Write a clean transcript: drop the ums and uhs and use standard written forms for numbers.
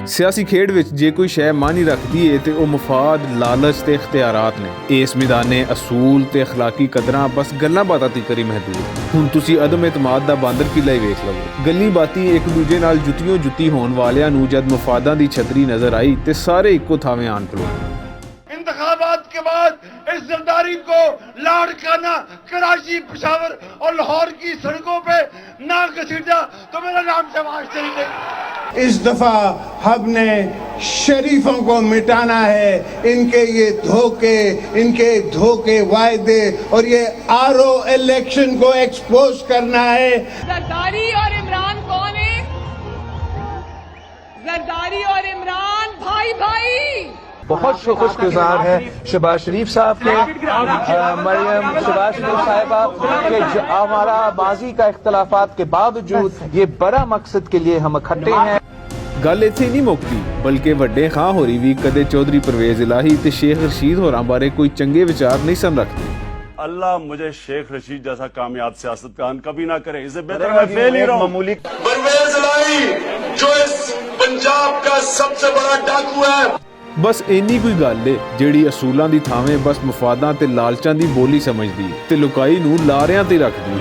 सियासी खेड विच जे कोई शै मानी रखदी है तो वह मफाद, लालच ते इख्तियारात ने। इस मैदाने असूल ते अखलाकी कदरां बस गल्लां बातां तक ही महदूद। हुण तुसीं अदम एतमाद दा बांदर किला ही वेख लवो। गल्ली बाती एक दूजे नाल जुत्तियों जुत्ती होण वालियां नूं जद मफादां दी छतरी नज़र आई ते सारे इक्को थावें आन खलोए। इंतखाबात के बाद इस जरदारी को लाड़काना कराची, पेशावर और लाहौर की सड़कों पे ना घसीटा तो मेरा नाम शहबाज शरीफ नहीं। इस दफा हमने शरीफों को मिटाना है, इनके ये धोखे वायदे और ये आरओ इलेक्शन को एक्सपोज करना है। जरदारी और इमरान कौन है? जरदारी और इमरान भाई भाई। बहुत शुक्रगुजार है शहबाज शरीफ साहब के, मरियम शहबाज शरीफ साहिबा के, हमारा माजी का इख्तलाफात के बावजूद ये बड़ा मकसद के लिए हम इकट्ठे हैं। गल इत्थे नहीं मुक्ती, बल्कि वड्डे खां होरी भी कदे चौधरी परवेज इलाही ते शेख रशीद होरां बारे कोई चंगे विचार नहीं सन रखते। अल्लाह मुझे शेख रशीद जैसा कामयाब सियासतदान कभी ना करे, इससे बेहतर मैं फेल ही रहूं। मामूली परवेज इलाही जो इस पंजाब का सबसे बड़ा डाकू है। बस इन्नी कोई गल है जिहड़ी असूलां दी थावें बस मफादां ते लालचां दी बोली समझदी ते लुकाई नूं लारियां ते रखदी।